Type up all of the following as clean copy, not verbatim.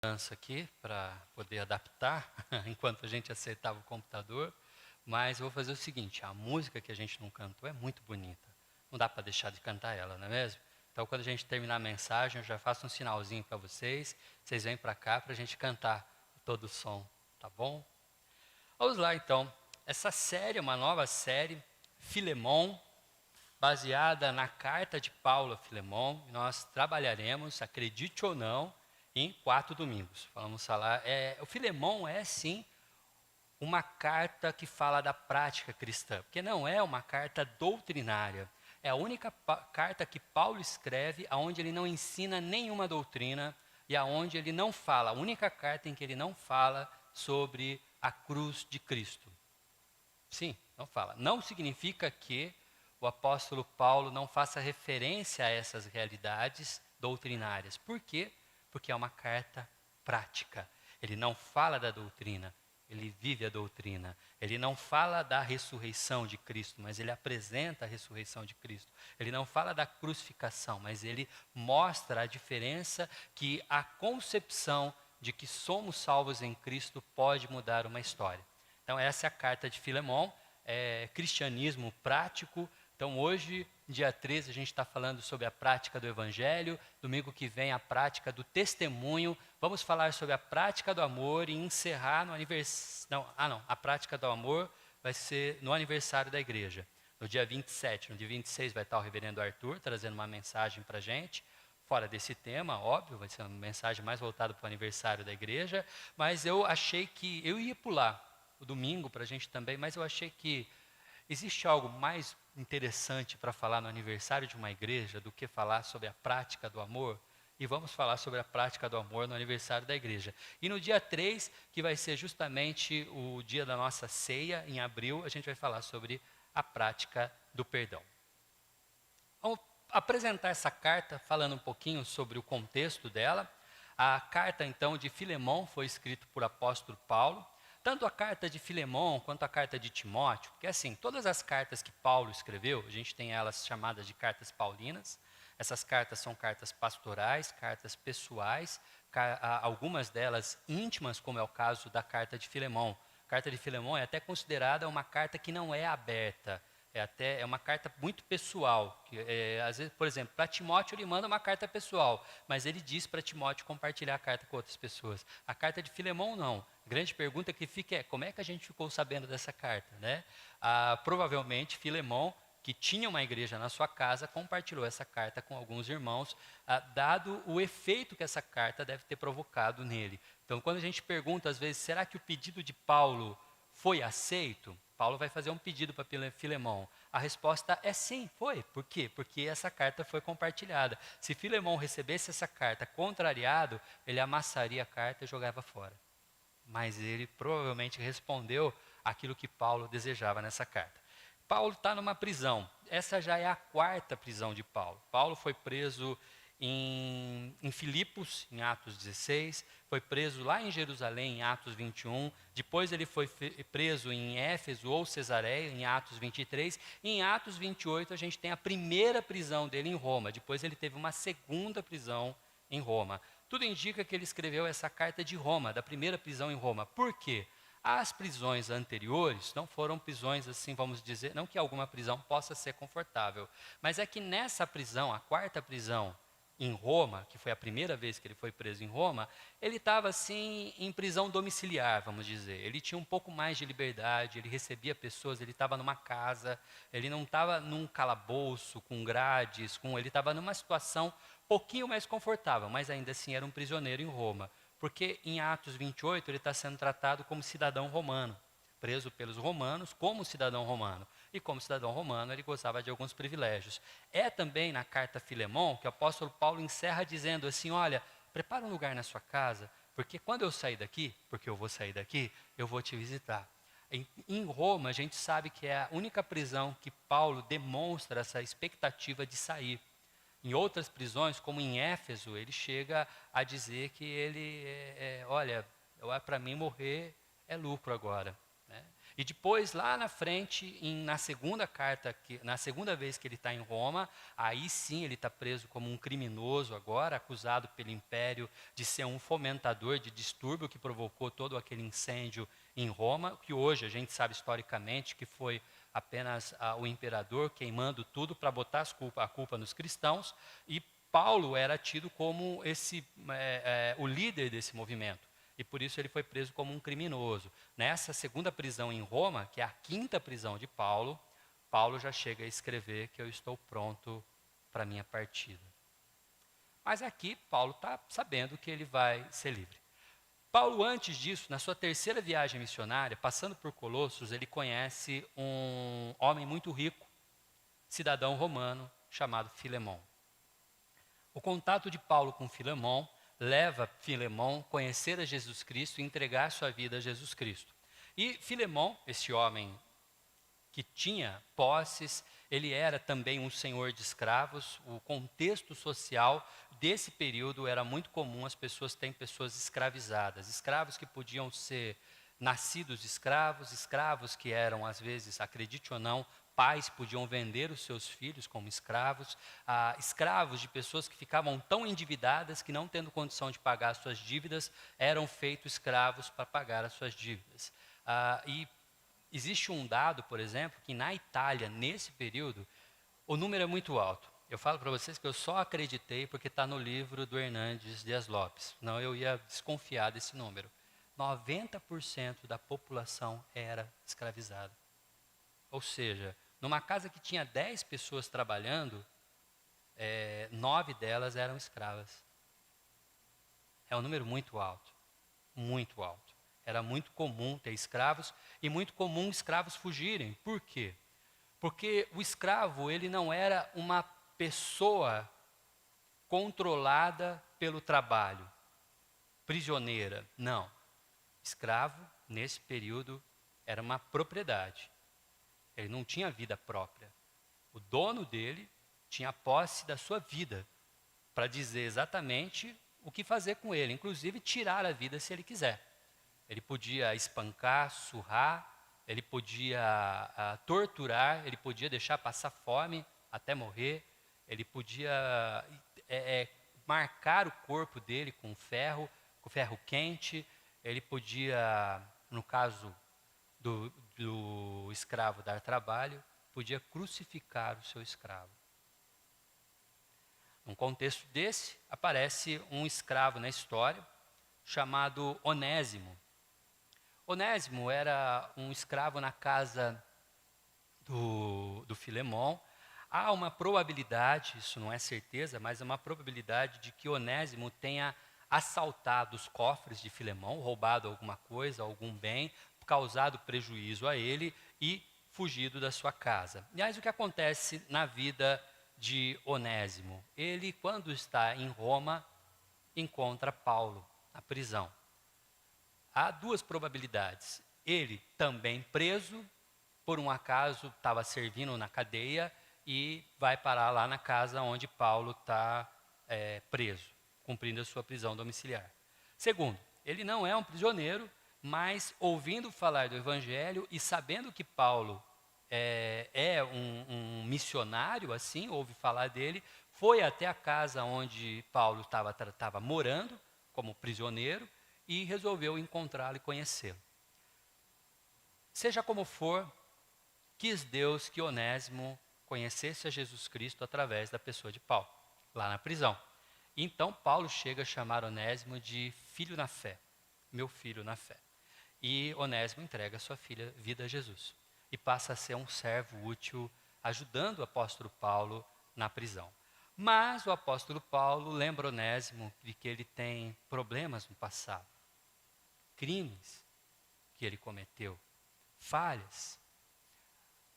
mudança aqui para poder adaptar enquanto a gente acertava o computador, mas eu vou fazer o seguinte, a música que a gente não cantou é muito bonita, não dá para deixar de cantar ela, não é mesmo? Então quando a gente terminar a mensagem, eu já faço um sinalzinho para vocês vêm para cá para a gente cantar todo o som, tá bom? Vamos lá então, essa série é uma nova série, Filemon, baseada na carta de Paulo a Filemon, nós trabalharemos, acredite ou não, em 4 domingos. Vamos falar, o Filemon é sim uma carta que fala da prática cristã, porque não é uma carta doutrinária. É a única carta que Paulo escreve aonde ele não ensina nenhuma doutrina e aonde ele não fala, a única carta em que ele não fala sobre a cruz de Cristo. Sim, não fala. Não significa que o apóstolo Paulo não faça referência a essas realidades doutrinárias. Por quê? Porque é uma carta prática. Ele não fala da doutrina, ele vive a doutrina. Ele não fala da ressurreição de Cristo, mas ele apresenta a ressurreição de Cristo. Ele não fala da crucificação, mas ele mostra a diferença que a concepção de que somos salvos em Cristo pode mudar uma história. Então essa é a carta de Filemon, cristianismo prático. Então hoje, dia 13, a gente está falando sobre a prática do Evangelho, domingo que vem a prática do testemunho, vamos falar sobre a prática do amor e encerrar no aniversário, a prática do amor vai ser no aniversário da igreja, no dia 27, no dia 26 vai estar o reverendo Arthur trazendo uma mensagem para a gente, fora desse tema, óbvio, vai ser uma mensagem mais voltada para o aniversário da igreja, mas eu achei que eu ia pular o domingo para a gente também, mas eu achei que existe algo mais interessante para falar no aniversário de uma igreja do que falar sobre a prática do amor? E vamos falar sobre a prática do amor no aniversário da igreja. E no dia 3, que vai ser justamente o dia da nossa ceia, em abril, a gente vai falar sobre a prática do perdão. Vamos apresentar essa carta falando um pouquinho sobre o contexto dela. A carta, então, de Filemon foi escrita por apóstolo Paulo. Tanto a carta de Filemon quanto a carta de Timóteo, porque assim, todas as cartas que Paulo escreveu, a gente tem elas chamadas de cartas paulinas. Essas cartas são cartas pastorais, cartas pessoais, algumas delas íntimas, como é o caso da carta de Filemon. A carta de Filemon é até considerada uma carta que não é aberta, é uma carta muito pessoal. Às vezes, por exemplo, para Timóteo ele manda uma carta pessoal, mas ele diz para Timóteo compartilhar a carta com outras pessoas. A carta de Filemon não. A grande pergunta que fica é, como é que a gente ficou sabendo dessa carta? Né? Provavelmente Filemon, que tinha uma igreja na sua casa, compartilhou essa carta com alguns irmãos, dado o efeito que essa carta deve ter provocado nele. Então, quando a gente pergunta, às vezes, será que o pedido de Paulo foi aceito? Paulo vai fazer um pedido para Filemon. A resposta é sim, foi. Por quê? Porque essa carta foi compartilhada. Se Filemon recebesse essa carta contrariado, ele amassaria a carta e jogava fora. Mas ele provavelmente respondeu aquilo que Paulo desejava nessa carta. Paulo está numa prisão. Essa já é a 4ª prisão de Paulo. Paulo foi preso em Filipos, em Atos 16, foi preso lá em Jerusalém, em Atos 21, depois ele foi preso em Éfeso ou Cesareia, em Atos 23, e em Atos 28 a gente tem a primeira prisão dele em Roma, depois ele teve uma segunda prisão em Roma. Tudo indica que ele escreveu essa carta de Roma, da primeira prisão em Roma. Por quê? As prisões anteriores não foram prisões assim, vamos dizer, não que alguma prisão possa ser confortável, mas é que nessa prisão, a 4ª prisão em Roma, que foi a primeira vez que ele foi preso em Roma, ele estava assim em prisão domiciliar, vamos dizer. Ele tinha um pouco mais de liberdade, ele recebia pessoas, ele estava numa casa, ele não estava num calabouço com grades, ele estava numa situação um pouquinho mais confortável, mas ainda assim era um prisioneiro em Roma. Porque em Atos 28 ele está sendo tratado como cidadão romano, preso pelos romanos como cidadão romano. E como cidadão romano ele gozava de alguns privilégios. É também na carta Filemon que o apóstolo Paulo encerra dizendo assim, olha, prepara um lugar na sua casa, porque quando eu sair daqui, porque eu vou sair daqui, eu vou te visitar. Em Roma a gente sabe que é a única prisão que Paulo demonstra essa expectativa de sair. Em outras prisões, como em Éfeso, ele chega a dizer que ele, olha, para mim morrer é lucro agora. Né? E depois, lá na frente, na segunda carta, na segunda vez que ele está em Roma, aí sim ele está preso como um criminoso agora, acusado pelo império de ser um fomentador de distúrbio que provocou todo aquele incêndio em Roma, que hoje a gente sabe historicamente que foi apenas o imperador queimando tudo para botar a culpa nos cristãos, e Paulo era tido como o líder desse movimento. E por isso ele foi preso como um criminoso. Nessa segunda prisão em Roma, que é a quinta prisão de Paulo, Paulo já chega a escrever que eu estou pronto para a minha partida. Mas aqui Paulo está sabendo que ele vai ser livre. Paulo, antes disso, na sua terceira viagem missionária, passando por Colossos, ele conhece um homem muito rico, cidadão romano, chamado Filemão. O contato de Paulo com Filemão leva Filemão a conhecer a Jesus Cristo e entregar sua vida a Jesus Cristo. E Filemão, esse homem que tinha posses, ele era também um senhor de escravos. O contexto social desse período era muito comum as pessoas terem pessoas escravizadas, escravos que podiam ser nascidos escravos, escravos que eram, às vezes, acredite ou não, pais podiam vender os seus filhos como escravos, escravos de pessoas que ficavam tão endividadas que, não tendo condição de pagar as suas dívidas, eram feitos escravos para pagar as suas dívidas. E existe um dado, por exemplo, que na Itália, nesse período, o número é muito alto. Eu falo para vocês que eu só acreditei porque está no livro do Hernandes Dias Lopes, senão eu ia desconfiar desse número. 90% da população era escravizada. Ou seja, numa casa que tinha 10 pessoas trabalhando, 9 delas eram escravas. É um número muito alto, muito alto. Era muito comum ter escravos e muito comum escravos fugirem. Por quê? Porque o escravo, ele não era uma pessoa controlada pelo trabalho, prisioneira. Não. Escravo, nesse período, era uma propriedade. Ele não tinha vida própria. O dono dele tinha posse da sua vida para dizer exatamente o que fazer com ele, inclusive tirar a vida se ele quiser. Ele podia espancar, surrar, ele podia torturar, ele podia deixar passar fome até morrer, ele podia marcar o corpo dele com ferro quente, ele podia, no caso do escravo dar trabalho, podia crucificar o seu escravo. Num contexto desse, aparece um escravo na história, chamado Onésimo. Onésimo era um escravo na casa do Filemão. Há uma probabilidade, isso não é certeza, mas é uma probabilidade de que Onésimo tenha assaltado os cofres de Filemão, roubado alguma coisa, algum bem, causado prejuízo a ele e fugido da sua casa. Aliás, o que acontece na vida de Onésimo? Ele, quando está em Roma, encontra Paulo na prisão. Há duas probabilidades. Ele também preso, por um acaso estava servindo na cadeia e vai parar lá na casa onde Paulo está preso, cumprindo a sua prisão domiciliar. Segundo, ele não é um prisioneiro, mas ouvindo falar do Evangelho e sabendo que Paulo é um missionário, assim, ouve falar dele, foi até a casa onde Paulo estava morando, como prisioneiro, e resolveu encontrá-lo e conhecê-lo. Seja como for, quis Deus que Onésimo conhecesse a Jesus Cristo através da pessoa de Paulo, lá na prisão. Então Paulo chega a chamar Onésimo de filho na fé, meu filho na fé. E Onésimo entrega a sua vida a Jesus e passa a ser um servo útil, ajudando o apóstolo Paulo na prisão. Mas o apóstolo Paulo lembra Onésimo de que ele tem problemas no passado, crimes que ele cometeu, falhas.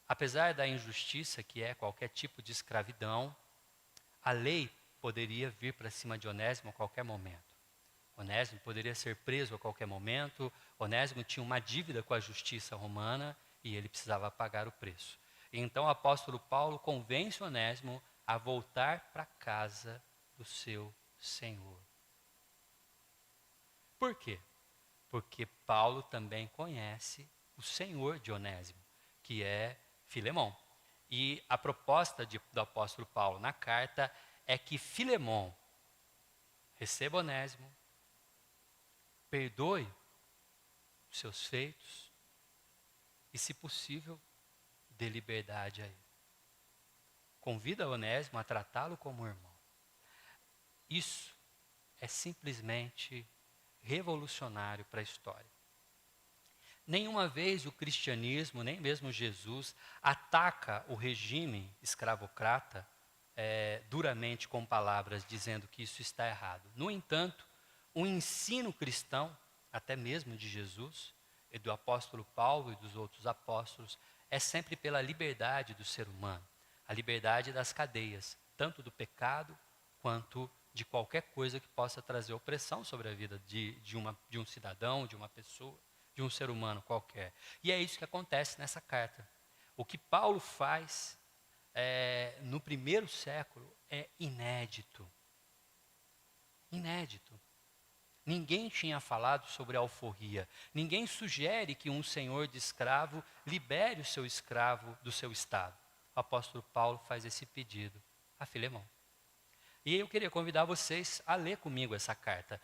Apesar da injustiça que é qualquer tipo de escravidão, a lei poderia vir para cima de Onésimo a qualquer momento. Onésimo poderia ser preso a qualquer momento. Onésimo tinha uma dívida com a justiça romana e ele precisava pagar o preço. E então o apóstolo Paulo convence Onésimo a voltar para a casa do seu Senhor. Por quê? Porque Paulo também conhece o senhor de Onésimo, que é Filemão. E a proposta do apóstolo Paulo na carta é que Filemão receba Onésimo, perdoe os seus feitos e, se possível, dê liberdade a ele. Convida Onésimo a tratá-lo como irmão. Isso é simplesmente revolucionário para a história. Nenhuma vez o cristianismo, nem mesmo Jesus, ataca o regime escravocrata duramente com palavras, dizendo que isso está errado. No entanto, o ensino cristão, até mesmo de Jesus, e do apóstolo Paulo e dos outros apóstolos, é sempre pela liberdade do ser humano, a liberdade das cadeias, tanto do pecado quanto de qualquer coisa que possa trazer opressão sobre a vida de um cidadão, de uma pessoa, de um ser humano qualquer. E é isso que acontece nessa carta. O que Paulo faz no primeiro século é inédito. Inédito. Ninguém tinha falado sobre alforria. Ninguém sugere que um senhor de escravo libere o seu escravo do seu estado. O apóstolo Paulo faz esse pedido a Filemão. E eu queria convidar vocês a ler comigo essa carta.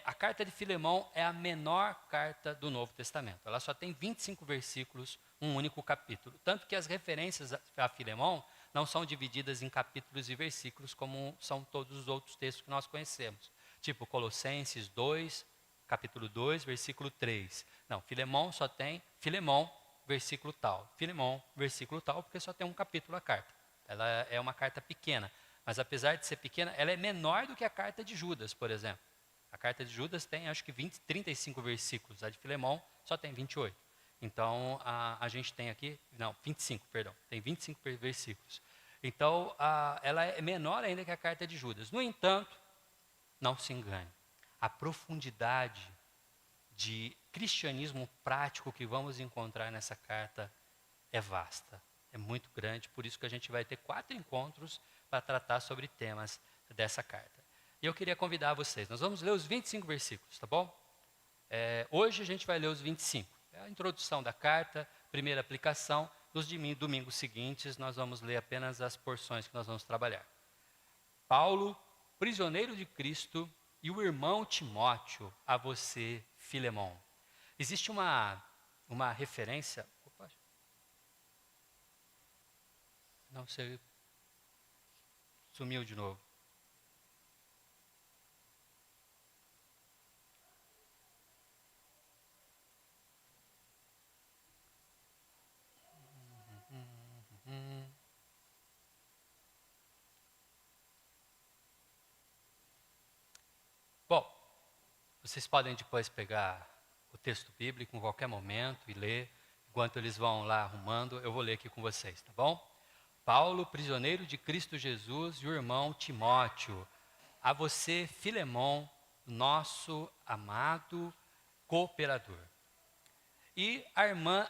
A carta de Filemão é a menor carta do Novo Testamento. Ela só tem 25 versículos, um único capítulo. Tanto que as referências a Filemão não são divididas em capítulos e versículos como são todos os outros textos que nós conhecemos. Tipo Colossenses 2, capítulo 2, versículo 3. Não, Filemão só tem Filemão, versículo tal. Filemão, versículo tal, porque só tem um capítulo a carta. Ela é uma carta pequena. Mas apesar de ser pequena, ela é menor do que a carta de Judas, por exemplo. A carta de Judas tem, acho que 35 versículos. A de Filemão só tem 28. Então, a gente tem aqui, não, 25, perdão. Tem 25 versículos. Então, ela é menor ainda que a carta de Judas. No entanto, não se engane. A profundidade de cristianismo prático que vamos encontrar nessa carta é vasta. É muito grande, por isso que a gente vai ter 4 encontros para tratar sobre temas dessa carta. E eu queria convidar vocês, nós vamos ler os 25 versículos, tá bom? Hoje a gente vai ler os 25. É a introdução da carta, primeira aplicação. Nos domingos seguintes, nós vamos ler apenas as porções que nós vamos trabalhar. Paulo, prisioneiro de Cristo, e o irmão Timóteo, a você, Filemão. Existe uma referência... Opa, não sei... Sumiu de novo. Bom, vocês podem depois pegar o texto bíblico em qualquer momento e ler. Enquanto eles vão lá arrumando, eu vou ler aqui com vocês, tá bom? Paulo, prisioneiro de Cristo Jesus, e o irmão Timóteo, a você, Filemão, nosso amado cooperador. E a irmã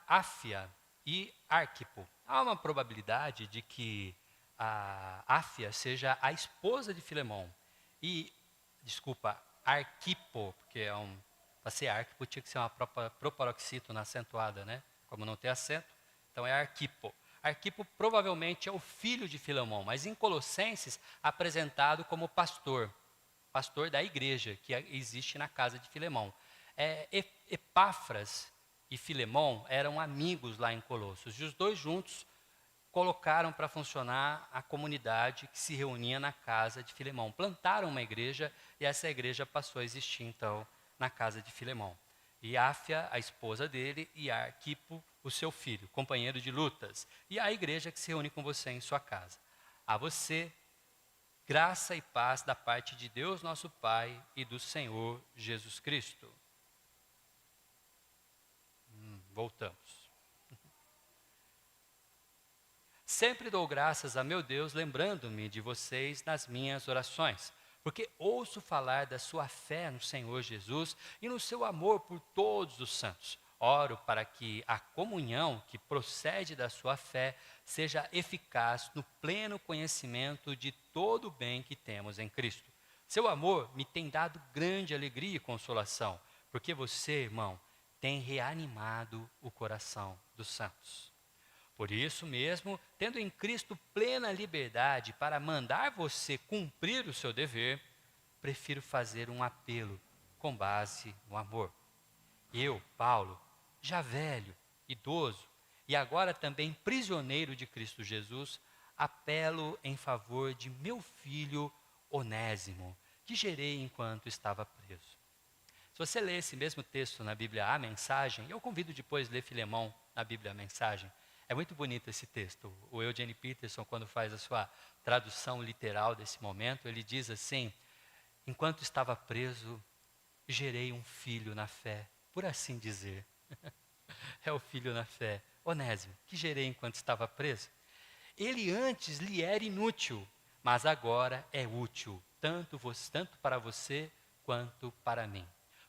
Áfia e Arquipo. Há uma probabilidade de que a Áfia seja a esposa de Filemão. E, desculpa, Arquipo, porque para ser Arquipo tinha que ser uma proparoxítona acentuada, né? Como não tem acento, então é Arquipo. Arquipo provavelmente é o filho de Filemão, mas em Colossenses apresentado como pastor da igreja que existe na casa de Filemão. Epáfras e Filemão eram amigos lá em Colossos, e os dois juntos colocaram para funcionar a comunidade que se reunia na casa de Filemão. Plantaram uma igreja e essa igreja passou a existir então na casa de Filemão. E Áfia, a esposa dele, e Arquipo, o seu filho, companheiro de lutas. E a igreja que se reúne com você em sua casa. A você, graça e paz da parte de Deus nosso Pai e do Senhor Jesus Cristo. Voltamos. Sempre dou graças a meu Deus, lembrando-me de vocês nas minhas orações, porque ouço falar da sua fé no Senhor Jesus e no seu amor por todos os santos. Oro para que a comunhão que procede da sua fé seja eficaz no pleno conhecimento de todo o bem que temos em Cristo. Seu amor me tem dado grande alegria e consolação, porque você, irmão, tem reanimado o coração dos santos. Por isso mesmo, tendo em Cristo plena liberdade para mandar você cumprir o seu dever, prefiro fazer um apelo com base no amor. Eu, Paulo, já velho, idoso e agora também prisioneiro de Cristo Jesus, apelo em favor de meu filho Onésimo, que gerei enquanto estava preso. Se você ler esse mesmo texto na Bíblia, a mensagem, eu convido depois a ler Filemão na Bíblia, a mensagem. É muito bonito esse texto. O Eugene Peterson, quando faz a sua tradução literal desse momento, ele diz assim: enquanto estava preso, gerei um filho na fé, por assim dizer. É o filho na fé, Onésimo, que gerei enquanto estava preso. Ele antes lhe era inútil, mas agora é útil, tanto para você quanto para mim.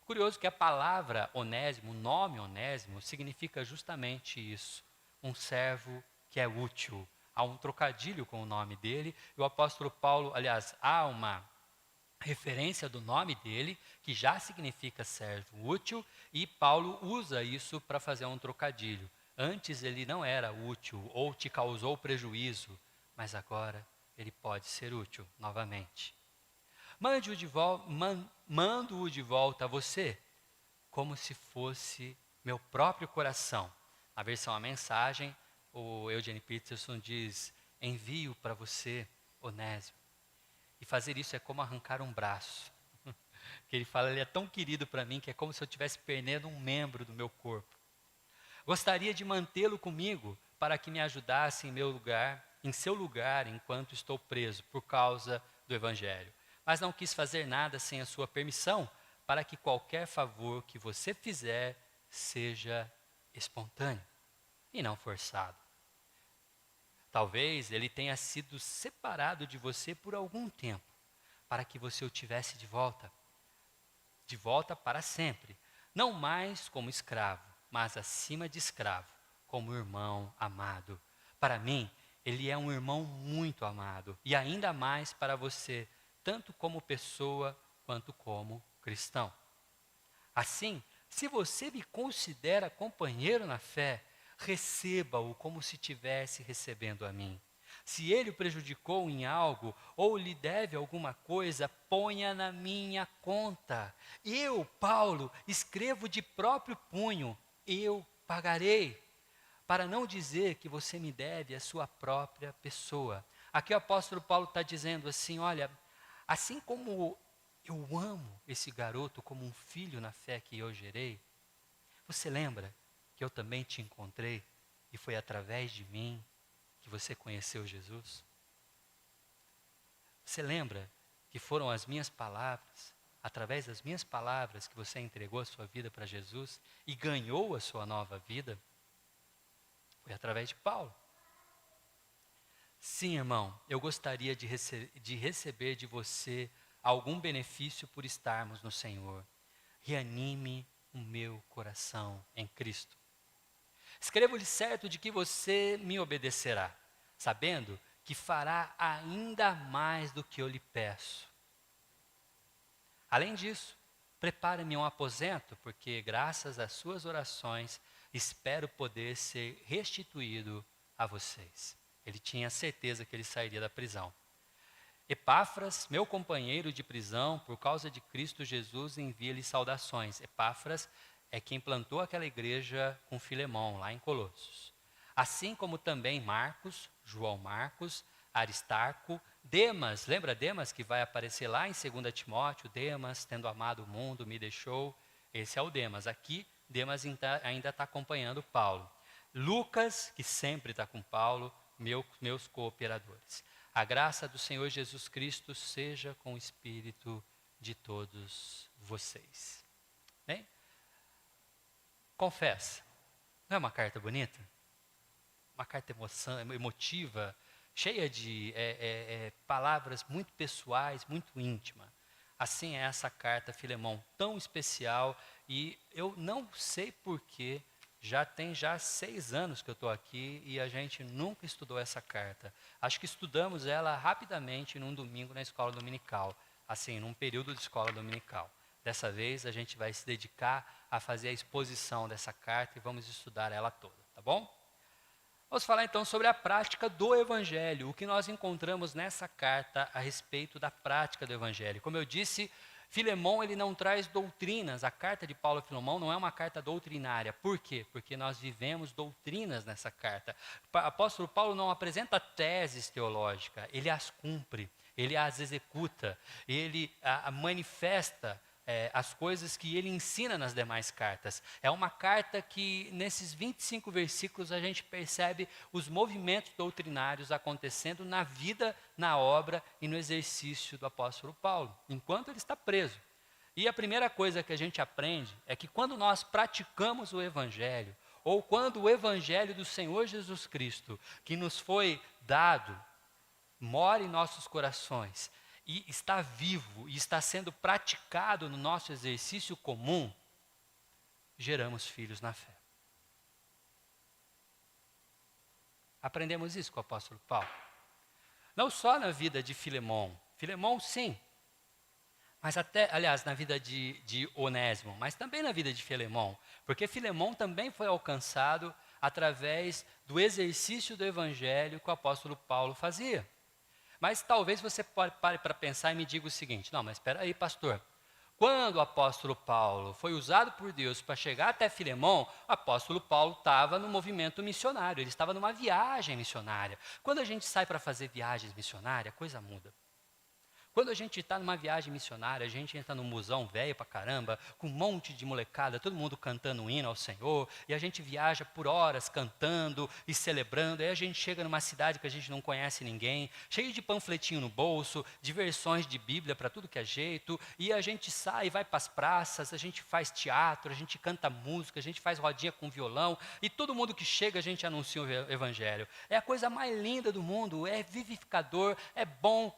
Curioso que a palavra Onésimo, o nome Onésimo, significa justamente isso, um servo que é útil. Há um trocadilho com o nome dele, e o apóstolo Paulo, aliás, há uma referência do nome dele, que já significa servo útil, e Paulo usa isso para fazer um trocadilho. Antes ele não era útil ou te causou prejuízo, mas agora ele pode ser útil novamente. Mando-o de volta a você, como se fosse meu próprio coração. Na versão A Mensagem, o Eugene Peterson diz: envio para você, Onésimo. E fazer isso é como arrancar um braço. Que ele fala, ele é tão querido para mim que é como se eu estivesse perdendo um membro do meu corpo. Gostaria de mantê-lo comigo para que me ajudasse em seu lugar, enquanto estou preso por causa do Evangelho. Mas não quis fazer nada sem a sua permissão, para que qualquer favor que você fizer seja espontâneo e não forçado. Talvez ele tenha sido separado de você por algum tempo, para que você o tivesse de volta para sempre, não mais como escravo, mas acima de escravo, como irmão amado. Para mim, ele é um irmão muito amado, e ainda mais para você, tanto como pessoa quanto como cristão. Assim, se você me considera companheiro na fé, receba-o como se estivesse recebendo a mim. Se ele o prejudicou em algo ou lhe deve alguma coisa, ponha na minha conta. Eu, Paulo, escrevo de próprio punho, eu pagarei. Para não dizer que você me deve a sua própria pessoa. Aqui o apóstolo Paulo está dizendo assim, olha, assim como eu amo esse garoto como um filho na fé que eu gerei, você lembra que eu também te encontrei e foi através de mim que você conheceu Jesus? Você lembra que foram as minhas palavras, através das minhas palavras, que você entregou a sua vida para Jesus e ganhou a sua nova vida? Foi através de Paulo. Sim, irmão, eu gostaria de receber de você algum benefício por estarmos no Senhor. Reanime o meu coração em Cristo. Escrevo-lhe certo de que você me obedecerá, sabendo que fará ainda mais do que eu lhe peço. Além disso, prepare-me um aposento, porque graças às suas orações, espero poder ser restituído a vocês. Ele tinha certeza que ele sairia da prisão. Epáfras, meu companheiro de prisão, por causa de Cristo Jesus, envia-lhe saudações. Epáfras é quem plantou aquela igreja com Filemão, lá em Colossos. Assim como também Marcos, João Marcos, Aristarco, Demas, lembra Demas que vai aparecer lá em 2 Timóteo? Demas, tendo amado o mundo, me deixou. Esse é o Demas. Aqui, Demas ainda está acompanhando Paulo. Lucas, que sempre está com Paulo, meus cooperadores. A graça do Senhor Jesus Cristo seja com o espírito de todos vocês. Bem? Confessa. Não é uma carta bonita? Uma carta emotiva, cheia de palavras muito pessoais, muito íntimas. Assim é essa carta, Filemão, tão especial. E eu não sei porquê, tem 6 anos que eu estou aqui e a gente nunca estudou essa carta. Acho que estudamos ela rapidamente num domingo na escola dominical, assim, num período de escola dominical. Dessa vez a gente vai se dedicar a fazer a exposição dessa carta e vamos estudar ela toda, tá bom? Vamos falar então sobre a prática do Evangelho, o que nós encontramos nessa carta a respeito da prática do Evangelho. Como eu disse, Filemão ele não traz doutrinas, a carta de Paulo a Filemão não é uma carta doutrinária. Por quê? Porque nós vivemos doutrinas nessa carta. O apóstolo Paulo não apresenta teses teológicas, ele as cumpre, ele as executa, ele manifesta as coisas que ele ensina nas demais cartas. É uma carta que, nesses 25 versículos, a gente percebe os movimentos doutrinários acontecendo na vida, na obra e no exercício do apóstolo Paulo, enquanto ele está preso. E a primeira coisa que a gente aprende é que quando nós praticamos o Evangelho, ou quando o Evangelho do Senhor Jesus Cristo, que nos foi dado, mora em nossos corações, e está vivo e está sendo praticado no nosso exercício comum, geramos filhos na fé. Aprendemos isso com o apóstolo Paulo. Não só na vida de Filemão, Filemão sim, mas até, aliás, na vida de Onésimo, mas também na vida de Filemão, porque Filemão também foi alcançado através do exercício do evangelho que o apóstolo Paulo fazia. Mas talvez você pare para pensar e me diga o seguinte: não, mas espera aí, pastor. Quando o apóstolo Paulo foi usado por Deus para chegar até Filemão, o apóstolo Paulo estava no movimento missionário, ele estava numa viagem missionária. Quando a gente sai para fazer viagens missionárias, a coisa muda. Quando a gente está numa viagem missionária, a gente entra num musão velho pra caramba, com um monte de molecada, todo mundo cantando um hino ao Senhor, e a gente viaja por horas cantando e celebrando, aí a gente chega numa cidade que a gente não conhece ninguém, cheio de panfletinho no bolso, de versões de Bíblia para tudo que é jeito, e a gente sai, vai para as praças, a gente faz teatro, a gente canta música, a gente faz rodinha com violão, e todo mundo que chega a gente anuncia o Evangelho. É a coisa mais linda do mundo, é vivificador, é bom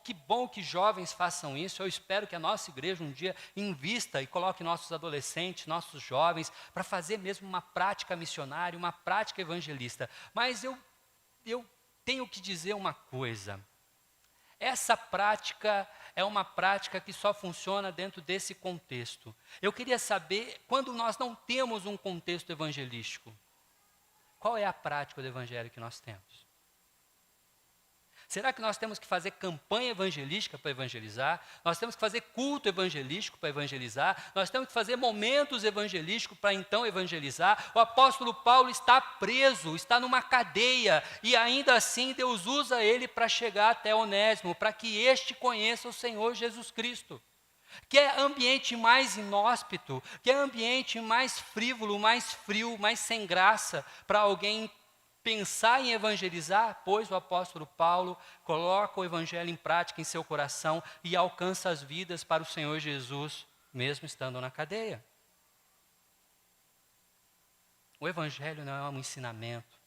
que jovens façam isso. Eu espero que a nossa igreja um dia invista e coloque nossos adolescentes, nossos jovens, para fazer mesmo uma prática missionária, uma prática evangelista. Mas eu tenho que dizer uma coisa. Essa prática é uma prática que só funciona dentro desse contexto. Eu queria saber, quando nós não temos um contexto evangelístico, qual é a prática do evangelho que nós temos? Será que nós temos que fazer campanha evangelística para evangelizar? Nós temos que fazer culto evangelístico para evangelizar? Nós temos que fazer momentos evangelísticos para então evangelizar? O apóstolo Paulo está preso, está numa cadeia, e ainda assim Deus usa ele para chegar até Onésimo, para que este conheça o Senhor Jesus Cristo. Que é ambiente mais inóspito, que é ambiente mais frívolo, mais frio, mais sem graça para alguém pensar em evangelizar, pois o apóstolo Paulo coloca o evangelho em prática em seu coração e alcança as vidas para o Senhor Jesus, mesmo estando na cadeia. O evangelho não é um ensinamento.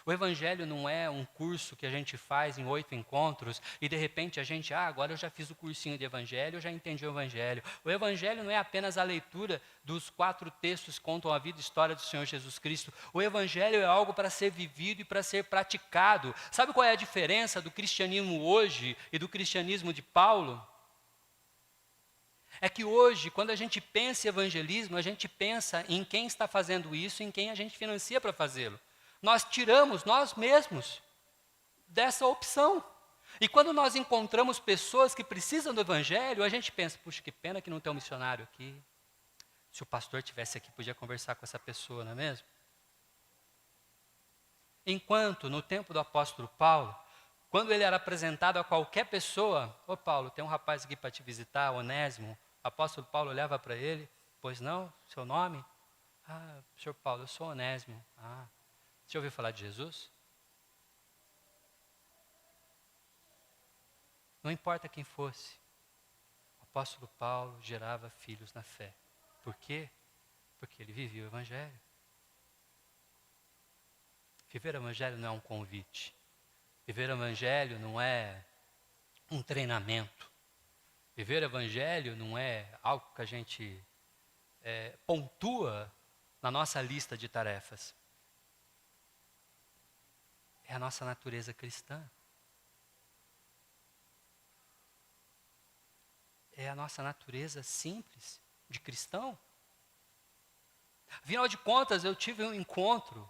O evangelho não é um curso que a gente faz em 8 encontros e de repente a gente, agora eu já fiz o cursinho de evangelho, eu já entendi o evangelho. O evangelho não é apenas a leitura dos 4 textos que contam a vida e história do Senhor Jesus Cristo. O evangelho é algo para ser vivido e para ser praticado. Sabe qual é a diferença do cristianismo hoje e do cristianismo de Paulo? É que hoje, quando a gente pensa em evangelismo, a gente pensa em quem está fazendo isso, em quem a gente financia para fazê-lo. Nós tiramos nós mesmos dessa opção. E quando nós encontramos pessoas que precisam do evangelho, a gente pensa, puxa, que pena que não tem um missionário aqui. Se o pastor estivesse aqui, podia conversar com essa pessoa, não é mesmo? Enquanto, no tempo do apóstolo Paulo, quando ele era apresentado a qualquer pessoa, ô Paulo, tem um rapaz aqui para te visitar, Onésimo. O apóstolo Paulo olhava para ele, pois não, seu nome? Senhor Paulo, eu sou Onésimo. Você já ouviu falar de Jesus? Não importa quem fosse, o apóstolo Paulo gerava filhos na fé. Por quê? Porque ele vivia o evangelho. Viver o evangelho não é um convite. Viver o evangelho não é um treinamento. Viver o evangelho não é algo que a gente pontua na nossa lista de tarefas. É a nossa natureza cristã. É a nossa natureza simples de cristão. Afinal de contas, eu tive um encontro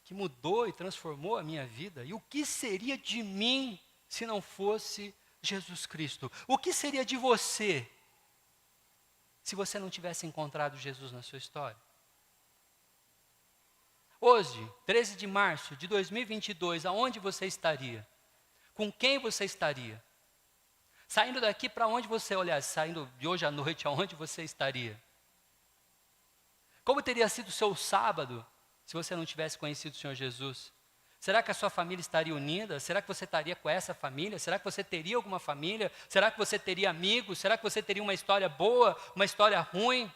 que mudou e transformou a minha vida. E o que seria de mim se não fosse Jesus Cristo? O que seria de você se você não tivesse encontrado Jesus na sua história? Hoje, 13 de março de 2022, aonde você estaria? Com quem você estaria? Saindo daqui, para onde você olhar? Saindo de hoje à noite, aonde você estaria? Como teria sido o seu sábado se você não tivesse conhecido o Senhor Jesus? Será que a sua família estaria unida? Será que você estaria com essa família? Será que você teria alguma família? Será que você teria amigos? Será que você teria uma história boa, uma história ruim?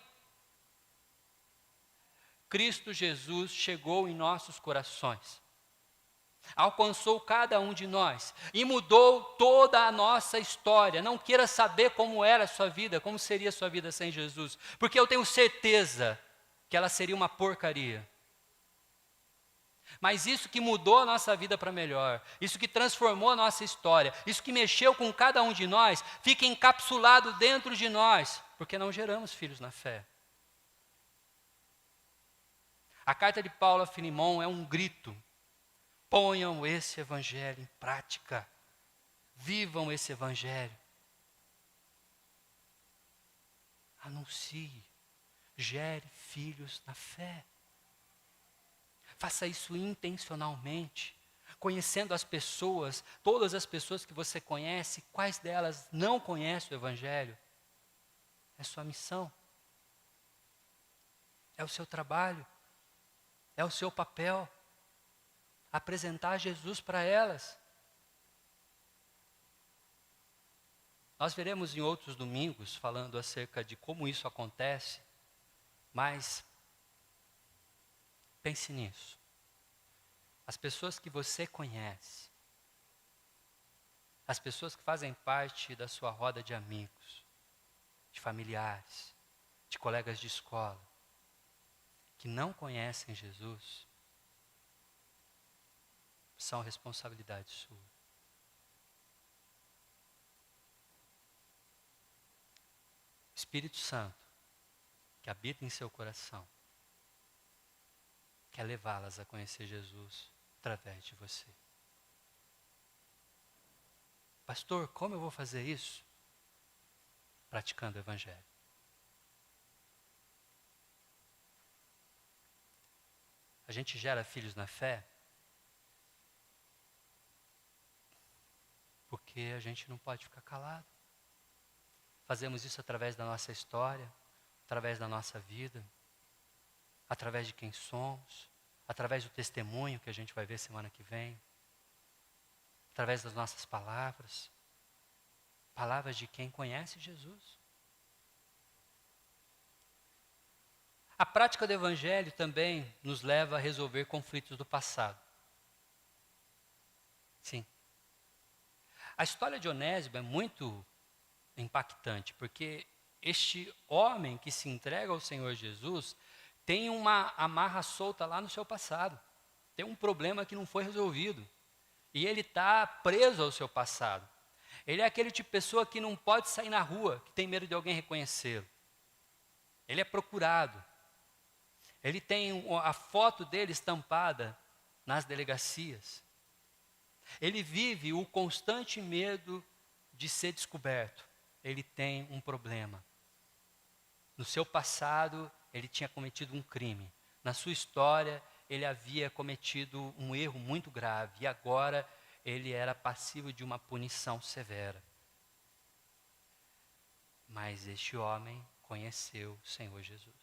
Cristo Jesus chegou em nossos corações, alcançou cada um de nós e mudou toda a nossa história. Não queira saber como era a sua vida, como seria a sua vida sem Jesus, porque eu tenho certeza que ela seria uma porcaria. Mas isso que mudou a nossa vida para melhor, isso que transformou a nossa história, isso que mexeu com cada um de nós, fica encapsulado dentro de nós, porque não geramos filhos na fé. A carta de Paulo a Filemão é um grito: ponham esse evangelho em prática, vivam esse evangelho, anuncie, gere filhos na fé. Faça isso intencionalmente, conhecendo as pessoas, todas as pessoas que você conhece, quais delas não conhecem o Evangelho. É sua missão, é o seu trabalho, é o seu papel, apresentar Jesus para elas. Nós veremos em outros domingos falando acerca de como isso acontece, mas pense nisso. As pessoas que você conhece, as pessoas que fazem parte da sua roda de amigos, de familiares, de colegas de escola, que não conhecem Jesus, são responsabilidade sua. O Espírito Santo, que habita em seu coração, quer levá-las a conhecer Jesus através de você. Pastor, como eu vou fazer isso? Praticando o Evangelho. A gente gera filhos na fé porque a gente não pode ficar calado. Fazemos isso através da nossa história, através da nossa vida, através de quem somos, através do testemunho que a gente vai ver semana que vem, através das nossas palavras, palavras de quem conhece Jesus. A prática do Evangelho também nos leva a resolver conflitos do passado. Sim. A história de Onésimo é muito impactante, porque este homem que se entrega ao Senhor Jesus tem uma amarra solta lá no seu passado. Tem um problema que não foi resolvido. E ele está preso ao seu passado. Ele é aquele tipo de pessoa que não pode sair na rua, que tem medo de alguém reconhecê-lo. Ele é procurado. Ele tem a foto dele estampada nas delegacias. Ele vive o constante medo de ser descoberto. Ele tem um problema. No seu passado, ele tinha cometido um crime. Na sua história, ele havia cometido um erro muito grave. E agora, ele era passível de uma punição severa. Mas este homem conheceu o Senhor Jesus.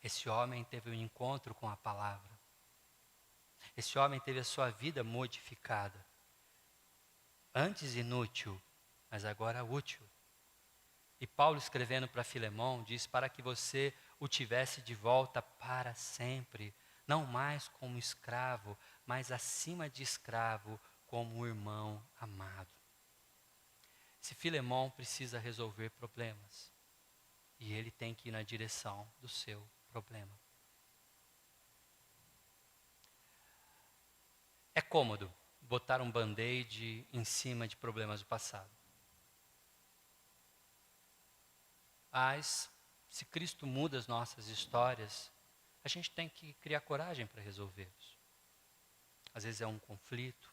Esse homem teve um encontro com a palavra. Esse homem teve a sua vida modificada. Antes inútil, mas agora útil. E Paulo, escrevendo para Filemão, diz: para que você o tivesse de volta para sempre, não mais como escravo, mas acima de escravo, como irmão amado. Esse Filemão precisa resolver problemas, e ele tem que ir na direção do seu problema. É cômodo botar um band-aid em cima de problemas do passado. Mas, se Cristo muda as nossas histórias, a gente tem que criar coragem para resolvê-los. Às vezes é um conflito,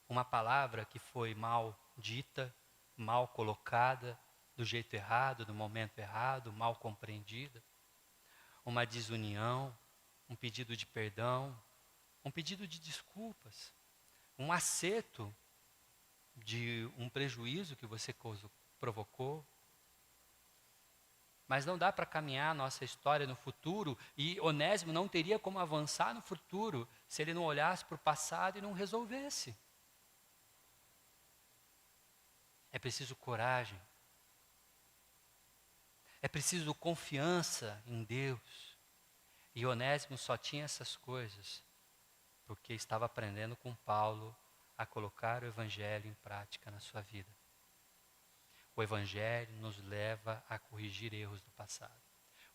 uma palavra que foi mal dita, mal colocada, do jeito errado, no momento errado, mal compreendida. Uma desunião, um pedido de perdão, um pedido de desculpas, um acerto de um prejuízo que você provocou. Mas não dá para caminhar a nossa história no futuro, e Onésimo não teria como avançar no futuro se ele não olhasse para o passado e não resolvesse. É preciso coragem. É preciso confiança em Deus. E Onésimo só tinha essas coisas porque estava aprendendo com Paulo a colocar o Evangelho em prática na sua vida. O Evangelho nos leva a corrigir erros do passado.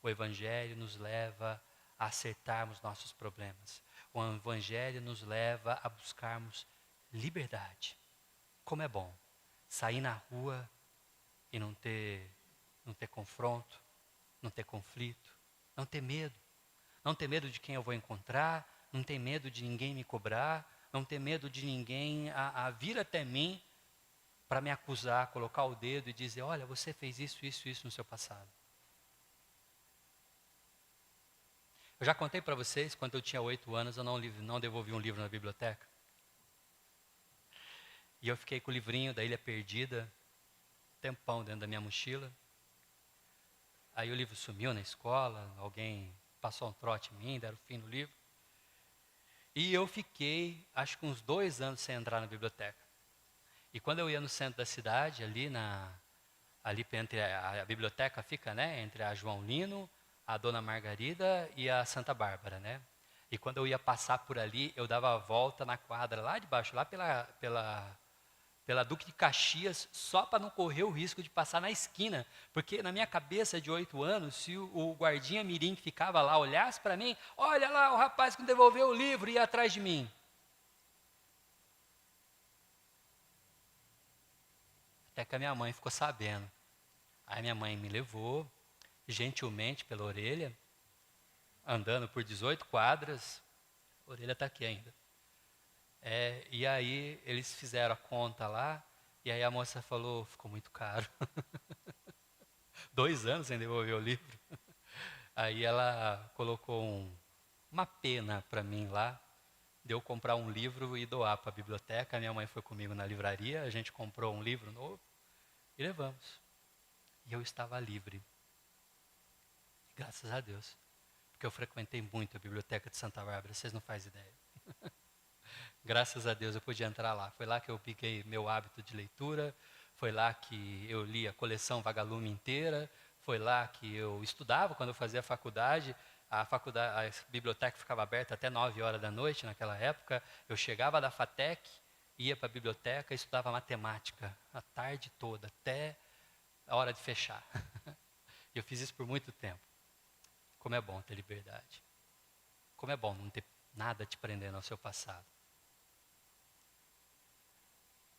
O Evangelho nos leva a acertarmos nossos problemas. O Evangelho nos leva a buscarmos liberdade. Como é bom sair na rua e não ter confronto, não ter conflito, não ter medo. Não ter medo de quem eu vou encontrar, não ter medo de ninguém me cobrar, não ter medo de ninguém a vir até mim para me acusar, colocar o dedo e dizer, olha, você fez isso, isso, isso no seu passado. Eu já contei para vocês, quando eu tinha 8 anos, eu não devolvi um livro na biblioteca. E eu fiquei com o livrinho da Ilha Perdida, tempão dentro da minha mochila. Aí o livro sumiu na escola, alguém passou um trote em mim, deram o fim no livro. E eu fiquei, acho que uns 2 anos sem entrar na biblioteca. E quando eu ia no centro da cidade, ali entre a biblioteca fica, né, entre a João Lino, a Dona Margarida e a Santa Bárbara, né? E quando eu ia passar por ali, eu dava a volta na quadra lá de baixo, lá pela Duque de Caxias, só para não correr o risco de passar na esquina. Porque na minha cabeça de 8 anos, se o guardinha mirim que ficava lá olhasse para mim, olha lá o rapaz que não devolveu o livro e ia atrás de mim. Até que a minha mãe ficou sabendo. Aí minha mãe me levou, gentilmente pela orelha, andando por 18 quadras, a orelha está aqui ainda. E aí eles fizeram a conta lá, e aí a moça falou, ficou muito caro. 2 anos sem devolver o livro. Aí ela colocou uma pena para mim lá, de eu comprar um livro e doar para a biblioteca. A minha mãe foi comigo na livraria, a gente comprou um livro novo e levamos. E eu estava livre. Graças a Deus. Porque eu frequentei muito a biblioteca de Santa Bárbara, vocês não fazem ideia. Graças a Deus eu podia entrar lá. Foi lá que eu peguei meu hábito de leitura, foi lá que eu li a coleção Vagalume inteira, foi lá que eu estudava quando eu fazia faculdade. A biblioteca ficava aberta até 9 horas da noite naquela época. Eu chegava da FATEC, ia para a biblioteca e estudava matemática a tarde toda, até a hora de fechar. Eu fiz isso por muito tempo. Como é bom ter liberdade. Como é bom não ter nada te prendendo ao seu passado.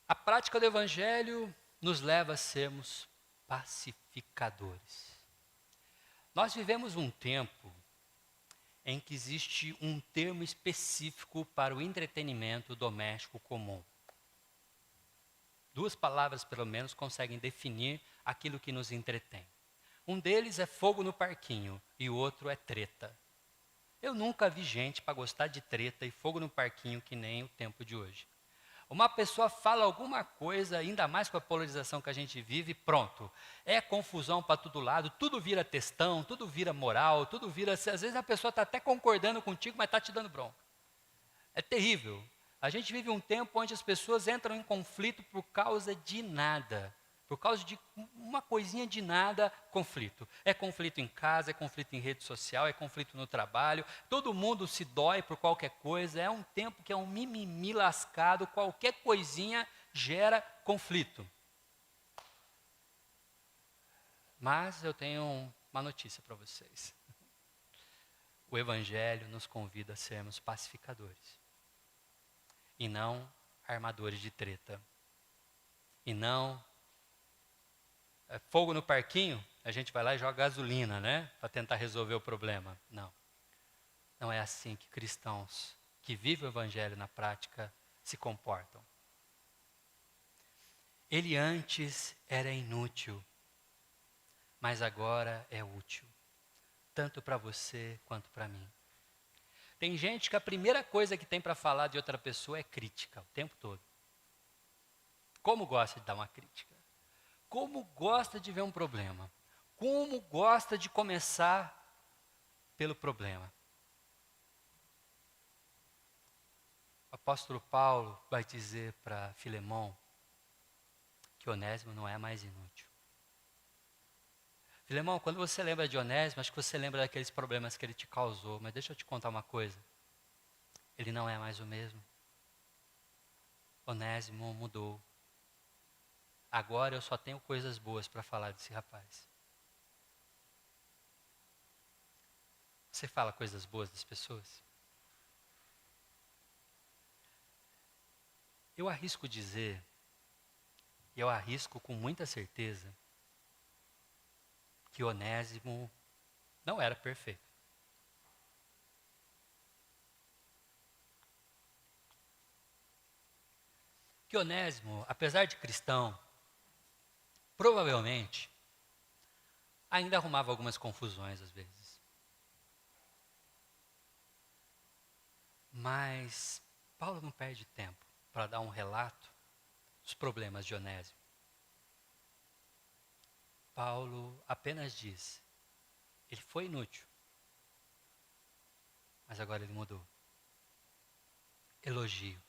A prática do Evangelho nos leva a sermos pacificadores. Nós vivemos um tempo em que existe um termo específico para o entretenimento doméstico comum. 2 palavras, pelo menos, conseguem definir aquilo que nos entretém. Um deles é fogo no parquinho e o outro é treta. Eu nunca vi gente para gostar de treta e fogo no parquinho que nem o tempo de hoje. Uma pessoa fala alguma coisa, ainda mais com a polarização que a gente vive, pronto. É confusão para todo lado, tudo vira textão, tudo vira moral, tudo vira... Às vezes a pessoa está até concordando contigo, mas está te dando bronca. É terrível. A gente vive um tempo onde as pessoas entram em conflito por causa de nada. Por causa de uma coisinha de nada, conflito. É conflito em casa, é conflito em rede social, é conflito no trabalho. Todo mundo se dói por qualquer coisa. É um tempo que é um mimimi lascado. Qualquer coisinha gera conflito. Mas eu tenho uma notícia para vocês. O Evangelho nos convida a sermos pacificadores. E não armadores de treta. E não fogo no parquinho, a gente vai lá e joga gasolina, né? Para tentar resolver o problema. Não. Não é assim que cristãos que vivem o evangelho na prática se comportam. Ele antes era inútil, mas agora é útil, tanto para você quanto para mim. Tem gente que a primeira coisa que tem para falar de outra pessoa é crítica, o tempo todo. Como gosta de dar uma crítica? Como gosta de ver um problema? Como gosta de começar pelo problema? O apóstolo Paulo vai dizer para Filemão que Onésimo não é mais inútil. Filemão, quando você lembra de Onésimo, acho que você lembra daqueles problemas que ele te causou, mas deixa eu te contar uma coisa. Ele não é mais o mesmo. Onésimo mudou. Agora eu só tenho coisas boas para falar desse rapaz. Você fala coisas boas das pessoas? Eu arrisco dizer, e eu arrisco com muita certeza, que Onésimo não era perfeito. Que Onésimo, apesar de cristão, provavelmente ainda arrumava algumas confusões às vezes. Mas Paulo não perde tempo para dar um relato dos problemas de Onésimo. Paulo apenas diz, ele foi inútil, mas agora ele mudou. Elogio,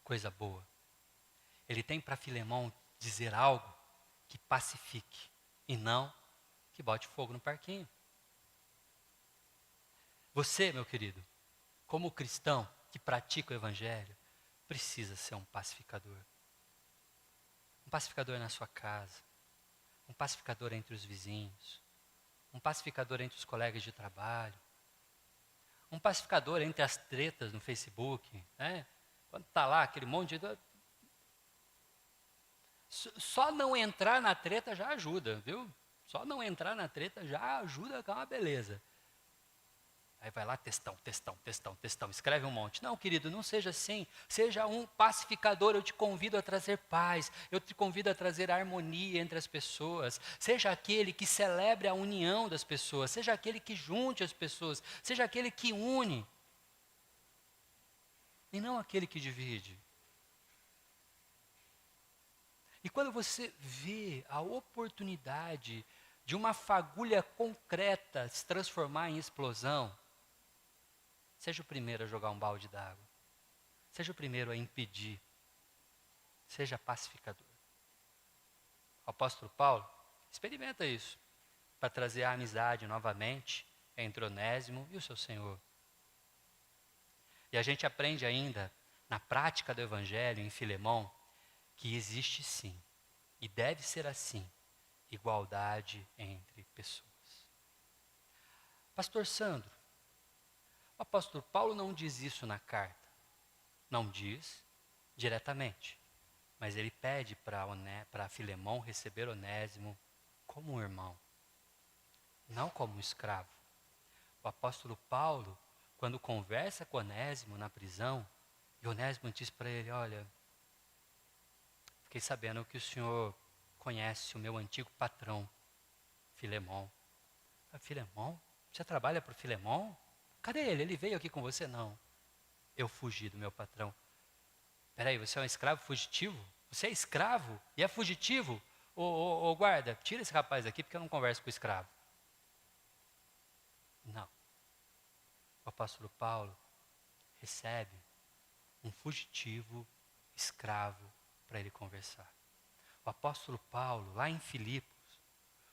coisa boa. Ele tem para Filemão dizer algo que pacifique e não que bote fogo no parquinho. Você, meu querido, como cristão que pratica o evangelho, precisa ser um pacificador. Um pacificador na sua casa, um pacificador entre os vizinhos, um pacificador entre os colegas de trabalho, um pacificador entre as tretas no Facebook, né? Quando está lá aquele monte de... Só não entrar na treta já ajuda, viu? Só não entrar na treta já ajuda, que é uma beleza. Aí vai lá, textão, escreve um monte. Não, querido, não seja assim. Seja um pacificador, eu te convido a trazer paz, eu te convido a trazer harmonia entre as pessoas. Seja aquele que celebre a união das pessoas, seja aquele que junte as pessoas, seja aquele que une. E não aquele que divide. E quando você vê a oportunidade de uma fagulha concreta se transformar em explosão, seja o primeiro a jogar um balde d'água. Seja o primeiro a impedir. Seja pacificador. O apóstolo Paulo experimenta isso para trazer a amizade novamente entre Onésimo e o seu Senhor. E a gente aprende ainda, na prática do Evangelho, em Filemão, que existe sim, e deve ser assim, igualdade entre pessoas. Pastor Sandro, o apóstolo Paulo não diz isso na carta. Não diz diretamente. Mas ele pede para Filemão receber Onésimo como um irmão, não como um escravo. O apóstolo Paulo, quando conversa com Onésimo na prisão, e Onésimo diz para ele, olha, fiquei sabendo que o senhor conhece o meu antigo patrão, Filemão. Filemão? Você trabalha para o Filemão? Cadê ele? Ele veio aqui com você? Não. Eu fugi do meu patrão. Peraí, você é um escravo fugitivo? Você é escravo e é fugitivo? Ô, guarda, tira esse rapaz aqui porque eu não converso com o escravo. Não. O apóstolo Paulo recebe um fugitivo escravo para ele conversar. O apóstolo Paulo, lá em Filipos,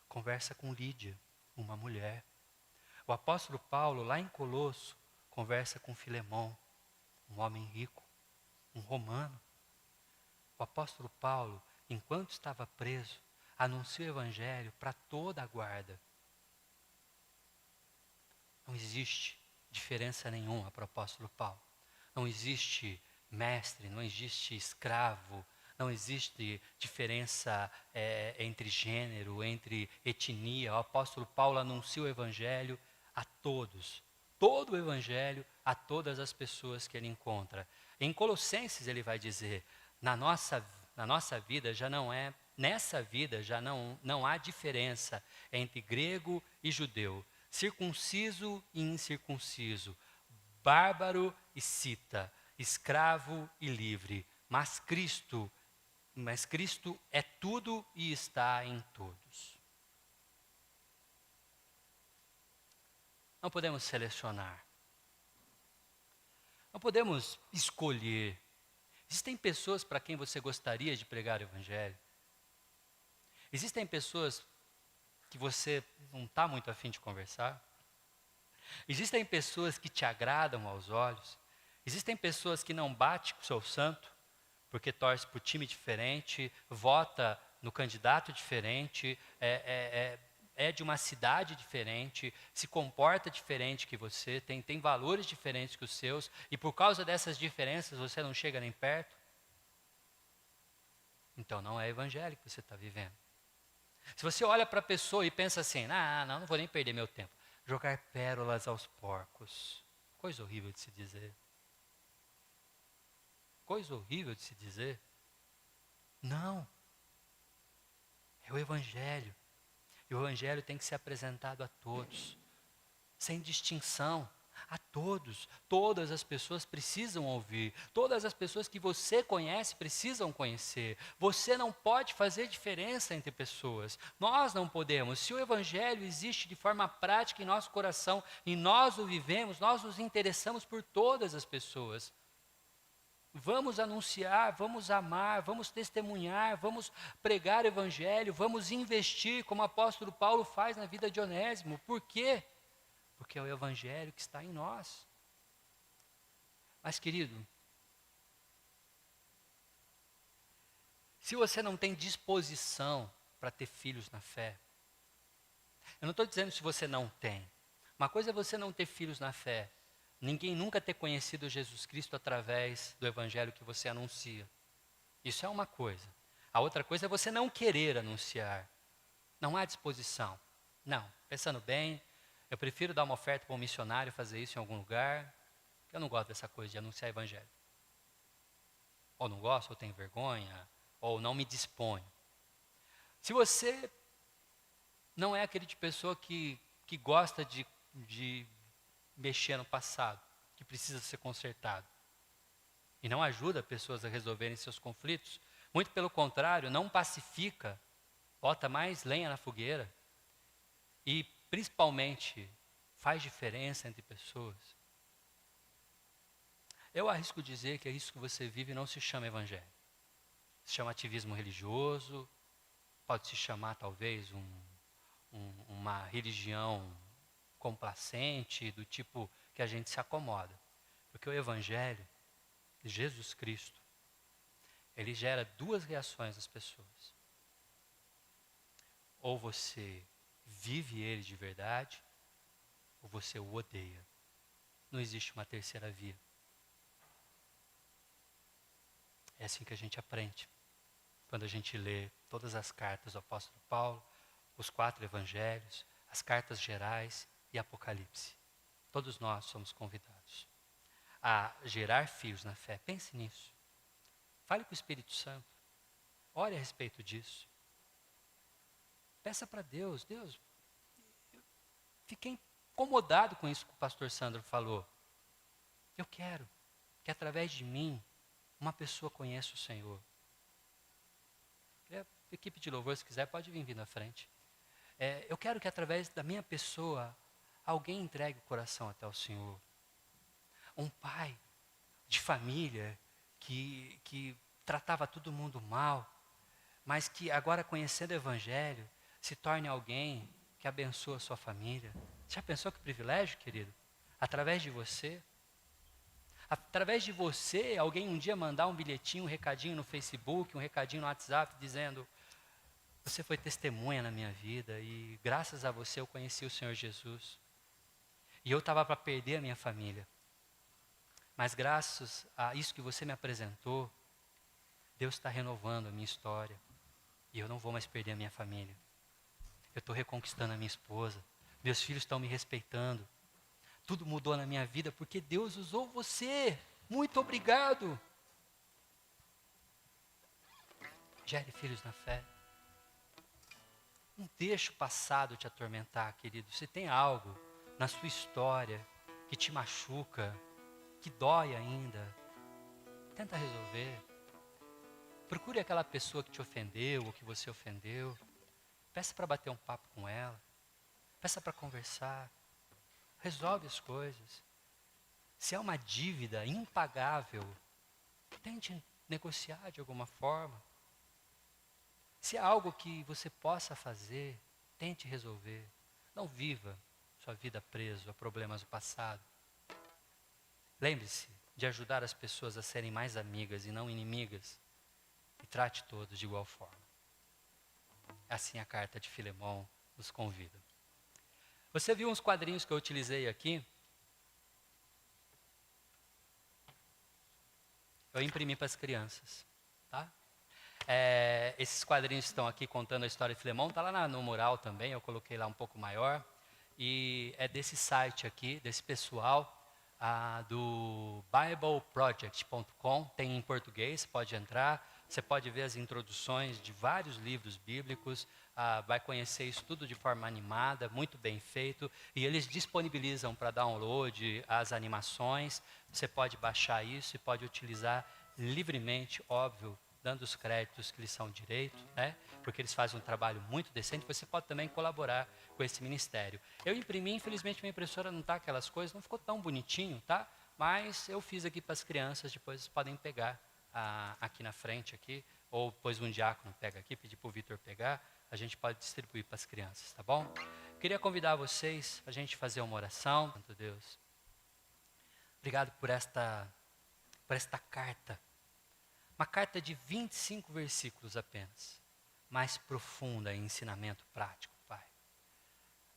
conversa com Lídia, uma mulher. O apóstolo Paulo, lá em Colosso, conversa com Filemão, um homem rico, um romano. O apóstolo Paulo, enquanto estava preso, anuncia o evangelho para toda a guarda. Não existe diferença nenhuma para o apóstolo Paulo. Não existe mestre, não existe escravo, não existe diferença entre gênero, entre etnia. O apóstolo Paulo anuncia o evangelho a todos, todo o evangelho a todas as pessoas que ele encontra. Em Colossenses ele vai dizer, na nossa vida já não é, nessa vida já não há diferença entre grego e judeu, circunciso e incircunciso, bárbaro e cita, escravo e livre, mas Cristo é tudo e está em todos. Não podemos selecionar. Não podemos escolher. Existem pessoas para quem você gostaria de pregar o evangelho. Existem pessoas que você não está muito afim de conversar. Existem pessoas que te agradam aos olhos. Existem pessoas que não batem com o seu santo, porque torce para o time diferente, vota no candidato diferente, é de uma cidade diferente, se comporta diferente que você, tem valores diferentes que os seus, e por causa dessas diferenças você não chega nem perto. Então não é evangelho que você está vivendo. Se você olha para a pessoa e pensa assim, não vou nem perder meu tempo. Jogar pérolas aos porcos. Coisa horrível de se dizer. Coisa horrível de se dizer. Não. É o evangelho. E o evangelho tem que ser apresentado a todos, sem distinção, a todos. Todas as pessoas precisam ouvir, todas as pessoas que você conhece precisam conhecer. Você não pode fazer diferença entre pessoas, nós não podemos. Se o evangelho existe de forma prática em nosso coração e nós o vivemos, nós nos interessamos por todas as pessoas. Vamos anunciar, vamos amar, vamos testemunhar, vamos pregar o evangelho, vamos investir, como o apóstolo Paulo faz na vida de Onésimo. Por quê? Porque é o evangelho que está em nós. Mas, querido, se você não tem disposição para ter filhos na fé, eu não estou dizendo se você não tem. Uma coisa é você não ter filhos na fé. Ninguém nunca ter conhecido Jesus Cristo através do evangelho que você anuncia. Isso é uma coisa. A outra coisa é você não querer anunciar. Não há disposição. Não, pensando bem, eu prefiro dar uma oferta para um missionário fazer isso em algum lugar. Eu não gosto dessa coisa de anunciar evangelho. Ou não gosto, ou tenho vergonha, ou não me disponho. Se você não é aquele de pessoa que gosta de mexer no passado, que precisa ser consertado, e não ajuda pessoas a resolverem seus conflitos, muito pelo contrário, não pacifica, bota mais lenha na fogueira, e principalmente faz diferença entre pessoas, eu arrisco dizer que isso que você vive não se chama evangelho. Se chama ativismo religioso, pode se chamar talvez uma religião complacente, do tipo que a gente se acomoda. Porque o evangelho de Jesus Cristo, ele gera duas reações das pessoas. Ou você vive ele de verdade, ou você o odeia. Não existe uma terceira via. É assim que a gente aprende. Quando a gente lê todas as cartas do apóstolo Paulo, os 4 evangelhos, as cartas gerais e Apocalipse. Todos nós somos convidados a gerar filhos na fé. Pense nisso. Fale com o Espírito Santo. Ore a respeito disso. Peça para Deus. Deus, eu fiquei incomodado com isso que o pastor Sandro falou. Eu quero que através de mim uma pessoa conheça o Senhor. A equipe de louvor, se quiser, pode vir na frente. Eu quero que através da minha pessoa alguém entregue o coração até o Senhor. Um pai de família que tratava todo mundo mal, mas que agora conhecendo o evangelho, se torne alguém que abençoa a sua família. Já pensou que privilégio, querido? Através de você, alguém um dia mandar um bilhetinho, um recadinho no Facebook, um recadinho no WhatsApp, dizendo: você foi testemunha na minha vida e graças a você eu conheci o Senhor Jesus. E eu estava para perder a minha família. Mas graças a isso que você me apresentou, Deus está renovando a minha história. E eu não vou mais perder a minha família. Eu estou reconquistando a minha esposa. Meus filhos estão me respeitando. Tudo mudou na minha vida porque Deus usou você. Muito obrigado. Gere filhos na fé. Não deixe o passado te atormentar, querido. Se tem algo na sua história que te machuca, que dói ainda, tenta resolver. Procure aquela pessoa que te ofendeu ou que você ofendeu. Peça para bater um papo com ela. Peça para conversar. Resolve as coisas. Se é uma dívida impagável, tente negociar de alguma forma. Se é algo que você possa fazer, tente resolver. Não viva sua vida preso a problemas do passado. Lembre-se de ajudar as pessoas a serem mais amigas e não inimigas. E trate todos de igual forma. Assim a carta de Filemão nos convida. Você viu uns quadrinhos que eu utilizei aqui? Eu imprimi para as crianças, tá? Esses quadrinhos estão aqui contando a história de Filemão, está lá no mural também, eu coloquei lá um pouco maior. E é desse site aqui, desse pessoal, do bibleproject.com, tem em português, pode entrar. Você pode ver as introduções de vários livros bíblicos, vai conhecer isso tudo de forma animada, muito bem feito. E eles disponibilizam para download as animações. Você pode baixar isso e pode utilizar livremente, óbvio, dando os créditos que lhes são direito, né? Porque eles fazem um trabalho muito decente. Você pode também colaborar com esse ministério. Eu imprimi, infelizmente minha impressora não está aquelas coisas, não ficou tão bonitinho, tá? Mas eu fiz aqui para as crianças, depois vocês podem pegar aqui na frente, aqui, ou depois um diácono pega aqui, pedir para o Vitor pegar, a gente pode distribuir para as crianças, tá bom? Queria convidar vocês a gente fazer uma oração. Santo Deus, obrigado por esta carta. Uma carta de 25 versículos apenas, mais profunda em ensinamento prático, Pai.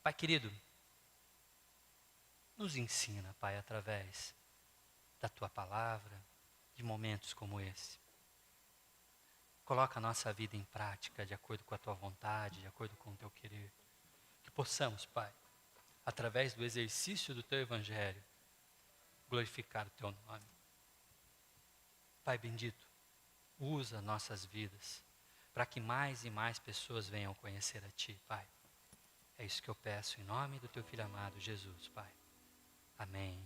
Pai querido, nos ensina, Pai, através da Tua palavra, de momentos como esse. Coloca a nossa vida em prática de acordo com a Tua vontade, de acordo com o Teu querer. Que possamos, Pai, através do exercício do Teu Evangelho, glorificar o Teu nome. Pai bendito, usa nossas vidas para que mais e mais pessoas venham conhecer a Ti, Pai. É isso que eu peço em nome do Teu Filho amado, Jesus, Pai. Amém.